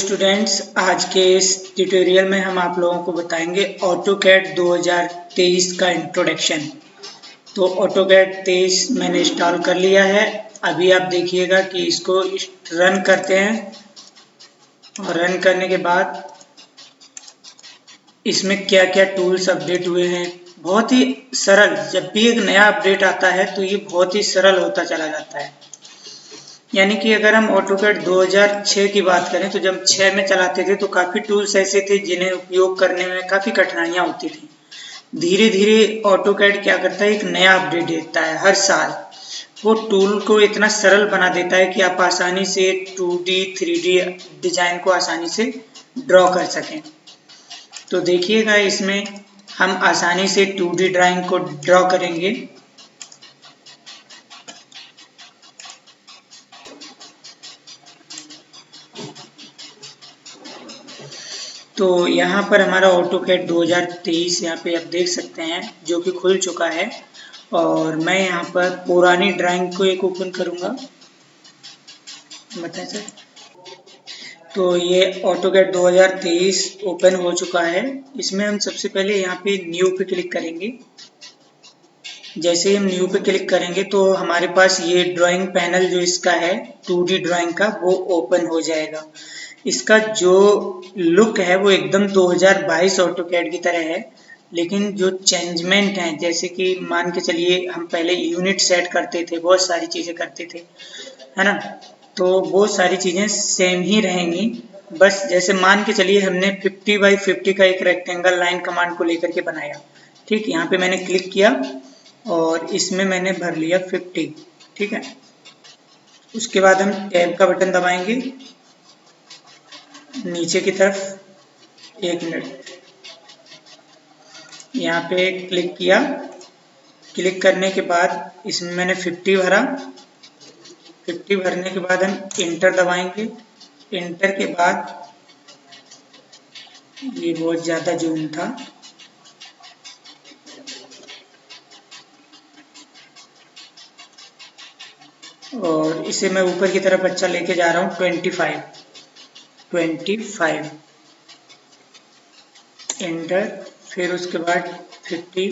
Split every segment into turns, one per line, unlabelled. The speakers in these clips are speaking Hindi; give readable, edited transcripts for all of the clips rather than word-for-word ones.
स्टूडेंट्स, आज के इस ट्यूटोरियल में हम आप लोगों को बताएंगे ऑटोकैड 2023 का इंट्रोडक्शन। तो ऑटोकैड 23 मैंने इंस्टॉल कर लिया है। अभी आप देखिएगा कि इसको रन करते हैं और रन करने के बाद इसमें क्या क्या टूल्स अपडेट हुए हैं। बहुत ही सरल, जब भी एक नया अपडेट आता है तो ये बहुत ही सरल होता चला जाता है। यानी कि अगर हम ऑटोकैड 2006 की बात करें तो जब 6 में चलाते थे तो काफ़ी टूल्स ऐसे थे जिन्हें उपयोग करने में काफ़ी कठिनाइयाँ होती थी। धीरे धीरे ऑटोकैड क्या करता है, एक नया अपडेट देता है हर साल। वो टूल को इतना सरल बना देता है कि आप आसानी से 2D 3D डिजाइन को आसानी से ड्रॉ कर सकें। तो देखिएगा, इसमें हम आसानी से 2D ड्राइंग को ड्रॉ करेंगे। तो यहाँ पर हमारा ऑटोकैड 2023 यहाँ पे आप देख सकते हैं जो कि खुल चुका है। और मैं यहाँ पर पुरानी ड्राइंग को एक ओपन करूँगा। बताएं सर। तो ये ऑटोकैड 2023 ओपन हो चुका है। इसमें हम सबसे पहले यहाँ पे न्यू पे क्लिक करेंगे। जैसे ही हम न्यू पे क्लिक करेंगे तो हमारे पास ये ड्राइंग पैनल जो इसका है 2D ड्राइंग का, वो ओपन हो जाएगा। इसका जो लुक है वो एकदम 2022 ऑटोकैड की तरह है, लेकिन जो चेंजमेंट है, जैसे कि मान के चलिए हम पहले यूनिट सेट करते थे, बहुत सारी चीज़ें करते थे, है ना। तो वो सारी चीज़ें सेम ही रहेंगी। बस जैसे मान के चलिए हमने 50x50 का एक रेक्टेंगल लाइन कमांड को लेकर के बनाया। ठीक, यहाँ पे मैंने क्लिक किया और इसमें मैंने भर लिया 50। ठीक है, उसके बाद हम टैब का बटन दबाएंगे नीचे की तरफ। 1 मिनट, यहाँ पे क्लिक किया। क्लिक करने के बाद इसमें मैंने 50 भरा। 50 भरने के बाद हम इंटर दबाएंगे। इंटर के बाद ये बहुत ज़्यादा जूम था, और इसे मैं ऊपर की तरफ अच्छा लेके जा रहा हूँ। 25 इंटर, फिर उसके बाद 50,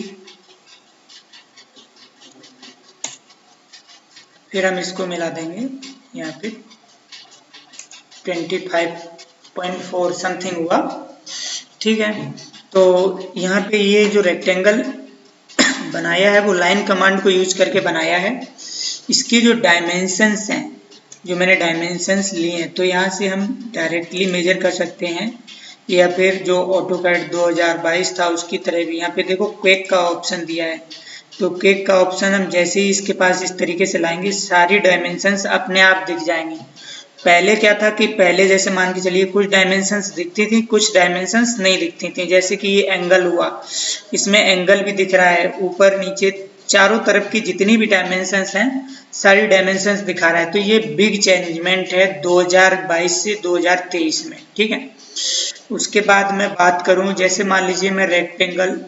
फिर हम इसको मिला देंगे यहाँ पे 25.4 समथिंग हुआ। ठीक है, तो यहाँ पे ये जो रेक्टेंगल बनाया है वो लाइन कमांड को यूज करके बनाया है। इसकी जो डायमेंशंस हैं, जो मैंने डायमेंशंस लिए हैं, तो यहाँ से हम डायरेक्टली मेजर कर सकते हैं, या फिर जो ऑटोकैड 2022 था उसकी तरह भी। यहाँ पे देखो क्विक का ऑप्शन दिया है, तो क्विक का ऑप्शन हम जैसे ही इसके पास इस तरीके से लाएंगे, सारी डायमेंशंस अपने आप दिख जाएंगी। पहले क्या था कि पहले जैसे मान के चलिए कुछ डायमेंशंस दिखती थी, कुछ डायमेंशंस नहीं दिखती थी। जैसे कि ये एंगल हुआ, इसमें एंगल भी दिख रहा है, ऊपर नीचे चारों तरफ की जितनी भी डायमेंशंस हैं सारी डायमेंशंस दिखा रहा है। तो ये बिग चेंजमेंट है 2022 से 2023 में। ठीक है, उसके बाद मैं बात करूं, जैसे मान लीजिए मैं रेक्टेंगल,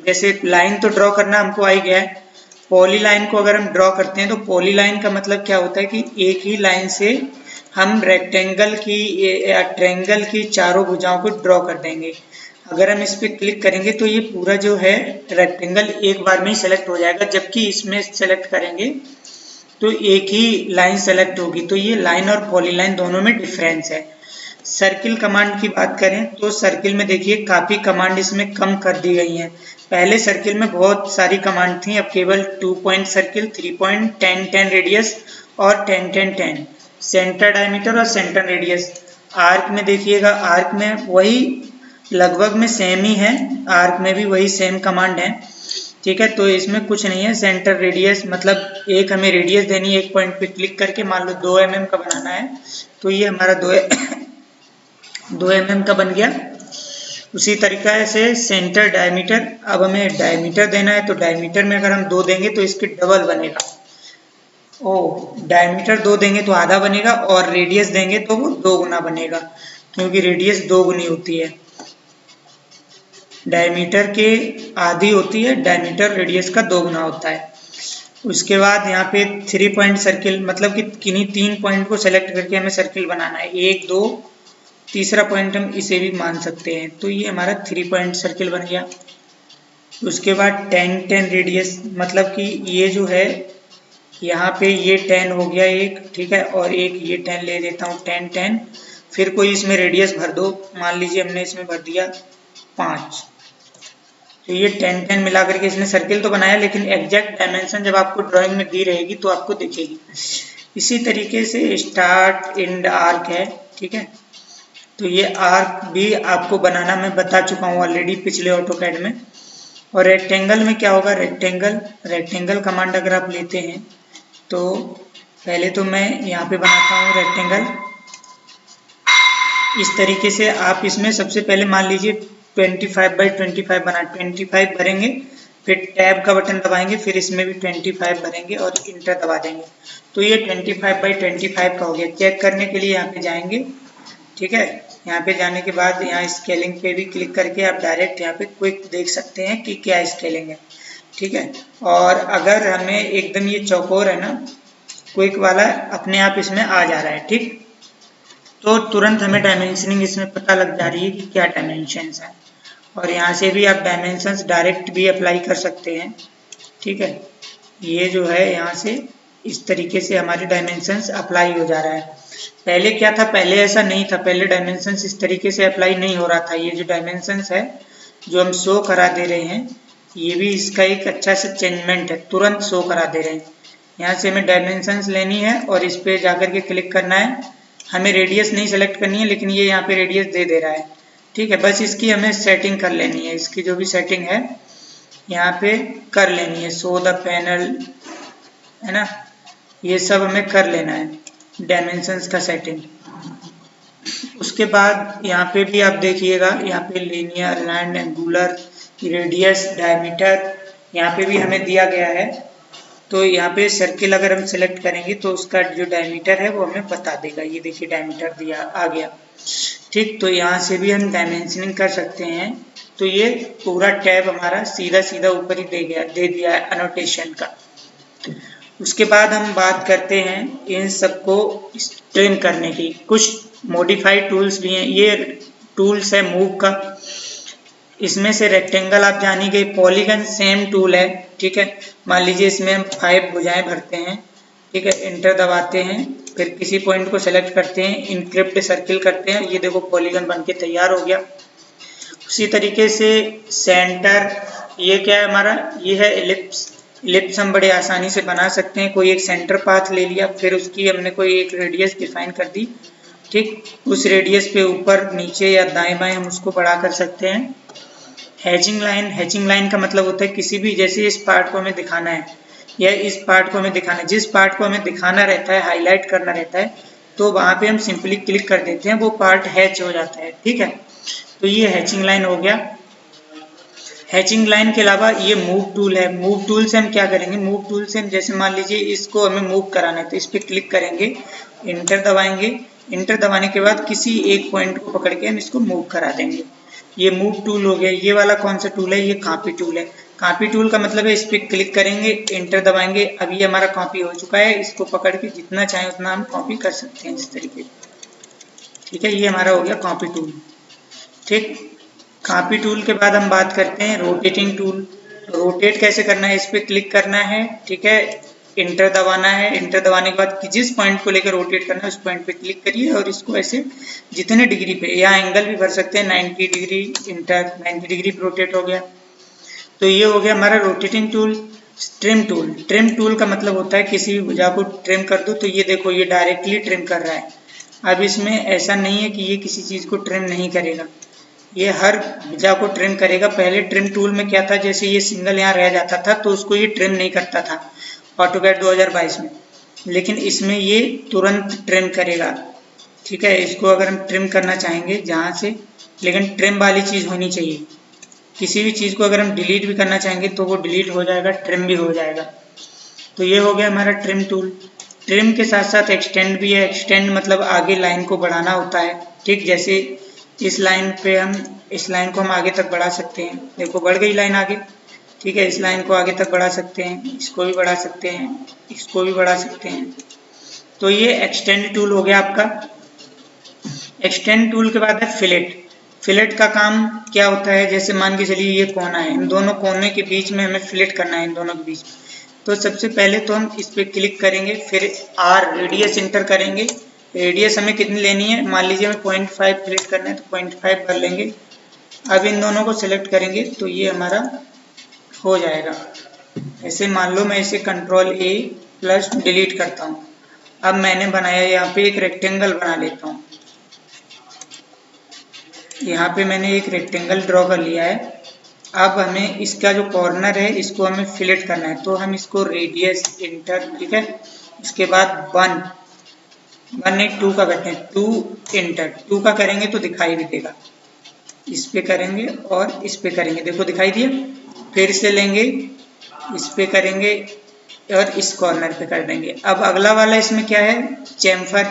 जैसे लाइन तो ड्रॉ करना हमको आ ही गया है। पॉली लाइन को अगर हम ड्रॉ करते हैं तो पॉली लाइन का मतलब क्या होता है कि एक ही लाइन से हम रेक्टेंगल की या ट्रायंगल की चारों भुजाओं को ड्रॉ कर देंगे। अगर हम इस पर क्लिक करेंगे तो ये पूरा जो है रेक्टेंगल एक बार में ही सेलेक्ट हो जाएगा, जबकि इसमें सेलेक्ट करेंगे तो एक ही लाइन सेलेक्ट होगी। तो ये लाइन और पॉली लाइन दोनों में डिफरेंस है। सर्किल कमांड की बात करें तो सर्किल में देखिए काफ़ी कमांड इसमें कम कर दी गई हैं। पहले सर्किल में बहुत सारी कमांड थी, अब केवल 2 पॉइंट सर्किल, 3 पॉइंट, 10 10 रेडियस और 10 10 10, सेंटर डायमीटर और सेंटर रेडियस। आर्क में देखिएगा, आर्क में वही लगभग में सेम ही है, आर्क में भी वही सेम कमांड है। ठीक है, तो इसमें कुछ नहीं है। सेंटर रेडियस मतलब एक हमें रेडियस देनी है, एक पॉइंट पे क्लिक करके, मान लो 2 mm का बनाना है तो ये हमारा 2 mm का बन गया। उसी तरीका से सेंटर डायमीटर, अब हमें डायमीटर देना है तो डायमीटर में अगर हम 2 देंगे तो इसके डबल बनेगा। डायमीटर 2 देंगे तो आधा बनेगा, और रेडियस देंगे तो वो 2 गुना बनेगा, क्योंकि रेडियस 2 गुनी होती है। डायमीटर के आधी होती है, डायमीटर रेडियस का 2 गुना होता है। उसके बाद यहाँ पे 3 पॉइंट सर्किल, मतलब कि किन्हीं 3 पॉइंट को सेलेक्ट करके हमें सर्किल बनाना है। 1 2 तीसरा पॉइंट हम इसे भी मान सकते हैं। तो ये हमारा 3 पॉइंट सर्किल बन गया। उसके बाद 10-10 रेडियस, मतलब कि ये जो है यहाँ पे ये 10 हो गया एक, ठीक है, और एक ये 10 ले लेता हूँ, 10-10। फिर कोई इसमें रेडियस भर दो, मान लीजिए हमने इसमें भर दिया 5। तो ये 10-10 मिला करके इसने सर्किल तो बनाया, लेकिन एग्जैक्ट डायमेंशन जब आपको ड्राइंग में दी रहेगी तो आपको दिखेगी। इसी तरीके से स्टार्ट एंड आर्क है, ठीक है। तो ये आर्क भी आपको बनाना मैं बता चुका हूँ ऑलरेडी पिछले ऑटोकैड में। और रेक्टेंगल में क्या होगा, रेक्टेंगल कमांड अगर आप लेते हैं तो पहले तो मैं यहाँ पे बनाता हूँ रेक्टेंगल इस तरीके से। आप इसमें सबसे पहले मान लीजिए 25x25 बना, 25 भरेंगे, फिर टैब का बटन दबाएंगे, फिर इसमें भी 25 भरेंगे और इंटर दबा देंगे। तो ये 25x25 का हो गया। चेक करने के लिए यहाँ पे जाएंगे, ठीक है। यहाँ पे जाने के बाद यहाँ स्केलिंग पे भी क्लिक करके आप डायरेक्ट यहाँ पे क्विक देख सकते हैं कि क्या स्केलिंग है, ठीक है। और अगर हमें एकदम ये चौकोर है ना, क्विक वाला अपने आप इसमें आ जा रहा है, ठीक, तो तुरंत हमें डायमेंशनिंग इसमें पता लग जा रही है कि क्या डायमेंशंस है। और यहाँ से भी आप डायमेंशंस डायरेक्ट भी अप्लाई कर सकते हैं, ठीक है। ये जो है यहाँ से इस तरीके से हमारे डायमेंशंस अप्लाई हो जा रहा है। पहले क्या था, पहले ऐसा नहीं था, पहले डायमेंशंस इस तरीके से अप्लाई नहीं हो रहा था। ये जो डायमेंशंस है जो हम शो करा दे रहे हैं, ये भी इसका एक अच्छा सा चेंजमेंट है, तुरंत शो करा दे रहे हैं। यहाँ से हमें डायमेंशंस लेनी है और इस पे जाकर के क्लिक करना है। हमें रेडियस नहीं सेलेक्ट करनी है, लेकिन ये यहाँ पे रेडियस दे दे रहा है, ठीक है। बस इसकी हमें सेटिंग कर लेनी है, इसकी जो भी सेटिंग है यहाँ पे कर लेनी है। शो द पैनल है ना, ये सब हमें कर लेना है, डायमेंशंस का सेटिंग। उसके बाद यहाँ पे भी आप देखिएगा, यहाँ पे linear, line, angular, radius, diameter, यहाँ पे भी हमें दिया गया है। तो यहाँ पे सर्किल अगर हम सेलेक्ट करेंगे तो उसका जो डायमीटर है वो हमें बता देगा। ये देखिए डायमीटर दिया आ गया, ठीक। तो यहाँ से भी हम डायमेंशनिंग कर सकते हैं। तो ये पूरा टैब हमारा सीधा सीधा ऊपर ही दे दिया है अनोटेशन का। उसके बाद हम बात करते हैं इन सबको ट्रिम करने की। कुछ मॉडिफाइड टूल्स भी हैं, ये टूल्स है मूव का। इसमें से रेक्टेंगल आप जान ही गए, पॉलीगन सेम टूल है, ठीक है। मान लीजिए इसमें हम 5 भुजाएं भरते हैं, ठीक है, इंटर दबाते हैं, फिर किसी पॉइंट को सेलेक्ट करते हैं, इनक्रिप्ट सर्किल करते हैं, ये देखो पॉलीगन बनके तैयार हो गया। उसी तरीके से सेंटर, ये क्या है हमारा, ये है एलिप्स। एलिप्स हम बड़े आसानी से बना सकते हैं। कोई एक सेंटर पाथ ले लिया, फिर उसकी हमने कोई एक रेडियस डिफाइन कर दी, ठीक। उस रेडियस पे ऊपर नीचे या दाएं बाएं हम उसको बड़ा कर सकते हैं। हैचिंग लाइन का मतलब होता है किसी भी, जैसे इस पार्ट को हमें दिखाना है या इस पार्ट को हमें दिखाना है, जिस पार्ट को हमें दिखाना रहता है, हाईलाइट करना रहता है, तो वहां पे हम सिंपली क्लिक कर देते हैं, वो पार्ट हैच हो जाता है, ठीक है। तो ये हैचिंग लाइन हो गया। हैचिंग लाइन के अलावा ये मूव टूल है। मूव टूल से हम क्या करेंगे, मूव टूल से हम जैसे मान लीजिए इसको हमें मूव कराना है, तो इस पर क्लिक करेंगे, इंटर दबाएंगे, इंटर दबाने के बाद किसी एक पॉइंट को पकड़ के हम इसको मूव करा देंगे। ये मूव टूल हो गया। ये वाला कौन सा टूल है, ये कॉपी टूल है। कॉपी टूल का मतलब है इस पर क्लिक करेंगे, इंटर दबाएंगे, अब ये हमारा कॉपी हो चुका है। इसको पकड़ के जितना चाहे उतना हम कॉपी कर सकते हैं इस तरीके से, ठीक है। ये हमारा हो गया कॉपी टूल, ठीक। कॉपी टूल के बाद हम बात करते हैं रोटेटिंग टूल। रोटेट कैसे करना है, इस पर क्लिक करना है, ठीक है, इंटर दबाना है, इंटर दबाने के बाद जिस पॉइंट को लेकर रोटेट करना है उस पॉइंट पे क्लिक करिए और इसको ऐसे जितने डिग्री पे, या एंगल भी भर सकते हैं, 90 डिग्री, इंटर 90 डिग्री पे रोटेट हो गया। तो ये हो गया हमारा रोटेटिंग टूल। ट्रिम टूल का मतलब होता है किसी भी भुजा को ट्रिम कर दो, तो ये देखो ये डायरेक्टली ट्रिम कर रहा है। अब इसमें ऐसा नहीं है कि ये किसी चीज को ट्रिम नहीं करेगा, ये हर भुजा को ट्रिम करेगा। पहले ट्रिम टूल में क्या था, जैसे ये सिंगल यहाँ रह जाता था तो उसको ये ट्रिम नहीं करता था ऑटोकैड 2022 में, लेकिन इसमें ये तुरंत ट्रिम करेगा, ठीक है। इसको अगर हम ट्रिम करना चाहेंगे जहाँ से, लेकिन ट्रिम वाली चीज़ होनी चाहिए। किसी भी चीज़ को अगर हम डिलीट भी करना चाहेंगे तो वो डिलीट हो जाएगा, ट्रिम भी हो जाएगा। तो ये हो गया हमारा ट्रिम टूल। ट्रिम के साथ साथ एक्सटेंड भी है। एक्सटेंड मतलब आगे लाइन को बढ़ाना होता है, ठीक। जैसे इस लाइन पे हम, इस लाइन को हम आगे तक बढ़ा सकते हैं, देखो बढ़ गई लाइन आगे, ठीक है। इस लाइन को आगे तक बढ़ा सकते हैं, इसको भी बढ़ा सकते हैं, इसको भी बढ़ा सकते हैं। तो ये एक्सटेंड टूल हो गया आपका। एक्सटेंड टूल के बाद है फिलेट। फिलेट का काम क्या होता है, जैसे मान के चलिए ये कोना है, इन दोनों कोने के बीच में हमें फिलेट करना है, इन दोनों के बीच। तो सबसे पहले तो हम इस पर क्लिक करेंगे, फिर आर रेडियस इंटर करेंगे। रेडियस हमें कितनी लेनी है, मान लीजिए हमें 0.5 फिलेट करना है तो 0.5 कर लेंगे। अब इन दोनों को सिलेक्ट करेंगे तो ये हमारा हो जाएगा। ऐसे मान लो मैं इसे कंट्रोल ए प्लस डिलीट करता हूँ। अब मैंने बनाया यहाँ पे एक रेक्टेंगल बना लेता हूँ। यहाँ पे मैंने एक रेक्टेंगल ड्रॉ कर लिया है। अब हमें इसका जो कॉर्नर है इसको हमें फिलेट करना है, तो हम इसको रेडियस इंटर, ठीक है। उसके बाद 1 नहीं 2 का करते हैं, 2 इंटर, 2 का करेंगे तो दिखाई भी देगा। इस पे करेंगे और इस पे करेंगे, देखो दिखाई दिया। फिर से लेंगे, इस पे करेंगे और इस कॉर्नर पे कर देंगे। अब अगला वाला इसमें क्या है, चैम्फर।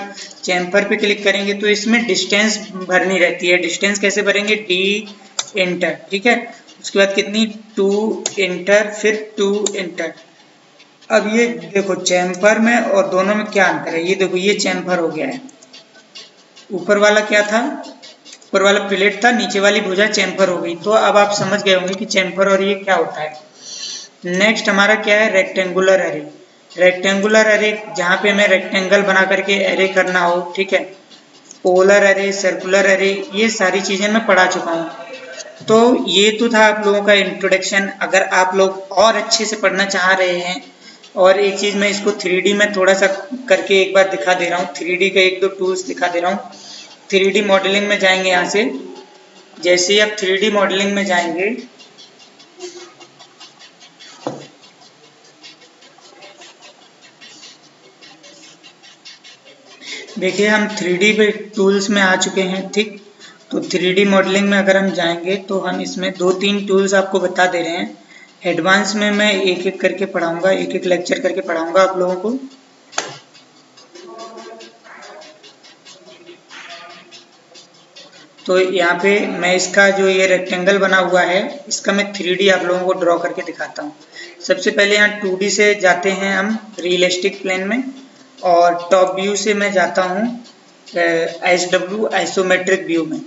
चैम्फर पे क्लिक करेंगे तो इसमें डिस्टेंस भरनी रहती है। डिस्टेंस कैसे भरेंगे, डी इंटर, ठीक है। उसके बाद कितनी, 2 इंटर, फिर 2 इंटर। अब ये देखो चैम्फर में और दोनों में क्या अंतर है, ये देखो ये चैम्फर हो गया है। ऊपर वाला क्या था, ऊपर वाला फिलेट था, नीचे वाली भुजा चैम्फर हो गई। तो अब आप समझ गए होंगे कि चैम्फर और ये क्या होता है। नेक्स्ट हमारा क्या है, रेक्टेंगुलर एरे। रेक्टेंगुलर एरे जहाँ पे हमें रेक्टेंगल बना करके एरे करना हो, ठीक है। पोलर एरे, सर्कुलर एरे, ये सारी चीजें मैं पढ़ा चुका हूँ। तो ये तो था आप लोगों का इंट्रोडक्शन। अगर आप लोग और अच्छे से पढ़ना चाह रहे हैं, और एक चीज मैं इसको 3D में थोड़ा सा करके एक बार दिखा दे रहा हूँ। 3D का एक दो टूल्स दिखा दे रहा हूँ। 3D मॉडलिंग में जाएंगे यहाँ से। जैसे ही आप 3D मॉडलिंग में जाएंगे, देखिए हम 3D पे टूल्स में आ चुके हैं, ठीक। तो 3D मॉडलिंग में अगर हम जाएंगे तो हम इसमें 2-3 टूल्स आपको बता दे रहे हैं। एडवांस में मैं एक एक करके पढ़ाऊंगा, एक एक लेक्चर करके पढ़ाऊंगा आप लोगों को। तो यहाँ पे मैं इसका जो ये रेक्टेंगल बना हुआ है, इसका मैं 3D आप लोगों को ड्रॉ करके दिखाता हूँ। सबसे पहले यहाँ 2D से जाते हैं हम रियलिस्टिक प्लेन में, और टॉप व्यू से मैं जाता हूँ SW आइसोमेट्रिक व्यू में।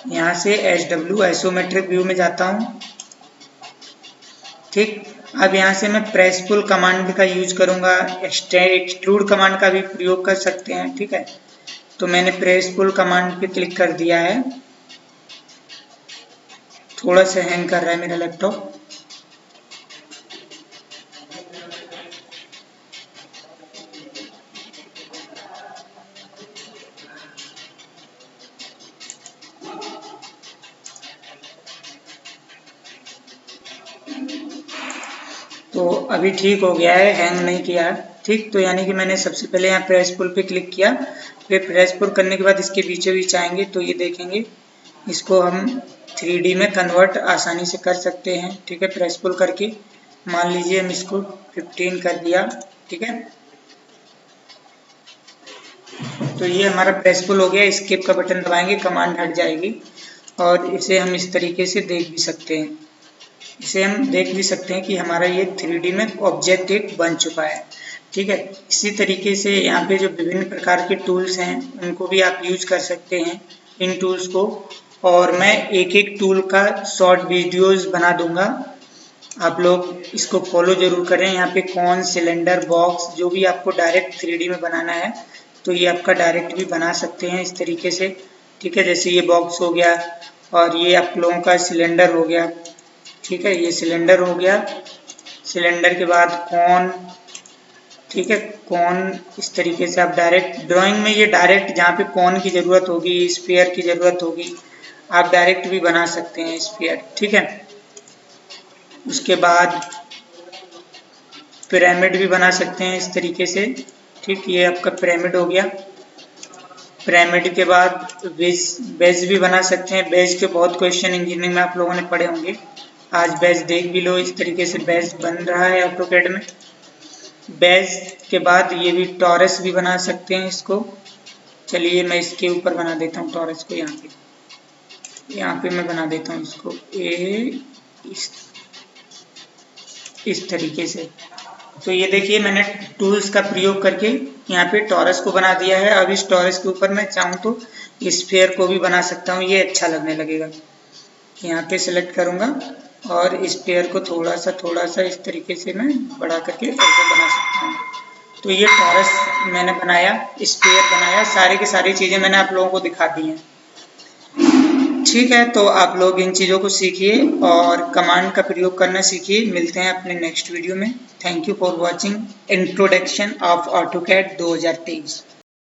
यहाँ से SW आइसोमेट्रिक व्यू में जाता हूँ, ठीक। अब यहाँ से मैं प्रेस पुल कमांड का यूज करूंगा, एक्सट्रूड कमांड का भी प्रयोग कर सकते हैं, ठीक है। तो मैंने प्रेस पुल कमांड पे क्लिक कर दिया है। थोड़ा सा हैंग कर रहा है मेरा लैपटॉप। तो अभी ठीक हो गया है, हैंग नहीं किया है, ठीक। तो यानी कि मैंने सबसे पहले यहाँ प्रेस पुल पे क्लिक किया, फिर प्रेस पुल करने के बाद इसके बीचों बीच आएंगे तो ये देखेंगे, इसको हम 3D में कन्वर्ट आसानी से कर सकते हैं, ठीक है। प्रेस पुल करके मान लीजिए हम इसको 15 कर दिया, ठीक है। तो ये हमारा प्रेस पुल हो गया। एस्केप का बटन दबाएंगे, कमांड हट जाएगी, और इसे हम इस तरीके से देख भी सकते हैं। इसे हम देख भी सकते हैं कि हमारा ये 3D में ऑब्जेक्ट एक बन चुका है, ठीक है। इसी तरीके से यहाँ पे जो विभिन्न प्रकार के टूल्स हैं उनको भी आप यूज कर सकते हैं, इन टूल्स को। और मैं एक एक टूल का शॉर्ट वीडियोस बना दूंगा, आप लोग इसको फॉलो जरूर करें। यहाँ पे कौन, सिलेंडर, बॉक्स, जो भी आपको डायरेक्ट 3D में बनाना है तो ये आपका डायरेक्ट भी बना सकते हैं इस तरीके से, ठीक है। जैसे ये बॉक्स हो गया, और ये आप लोगों का सिलेंडर हो गया, ठीक है। ये सिलेंडर हो गया। सिलेंडर के बाद कौन, ठीक है। कौन इस तरीके से आप डायरेक्ट ड्राइंग में, ये डायरेक्ट जहाँ पे कौन की ज़रूरत होगी, स्फीयर की ज़रूरत होगी, आप डायरेक्ट भी बना सकते हैं स्फीयर, ठीक है। उसके बाद पिरामिड भी बना सकते हैं इस तरीके से, ठीक। ये आपका पिरामिड हो गया। पिरामिड के बाद बेस भी बना सकते हैं। बेस के बहुत क्वेश्चन इंजीनियरिंग में आप लोगों ने पढ़े होंगे, आज बेस देख भी लो। इस तरीके से बेस बन रहा है ऑटोकैड में। बेस के बाद ये भी टॉरस भी बना सकते हैं इसको। चलिए मैं इसके ऊपर बना देता हूँ टॉरस को, यहाँ पे मैं बना देता हूँ इसको इस तरीके से, तो ये देखिए मैंने टूल्स का प्रयोग करके यहाँ पे टॉरस को बना दिया है। अब इस टॉरस के ऊपर मैं चाहूँ तो स्फीयर को भी बना सकता हूँ, ये अच्छा लगने लगेगा। यहाँ पे सिलेक्ट करूँगा और स्फीयर को थोड़ा सा इस तरीके से मैं बढ़ा करके ऐसे बना सकता हूँ। तो ये टॉरस मैंने बनाया, स्फीयर बनाया, सारी की सारी चीज़ें मैंने आप लोगों को दिखा दी हैं। ठीक है, तो आप लोग इन चीज़ों को सीखिए और कमांड का प्रयोग करना सीखिए। मिलते हैं अपने नेक्स्ट वीडियो में। Thank you for watching introduction of AutoCAD 2023।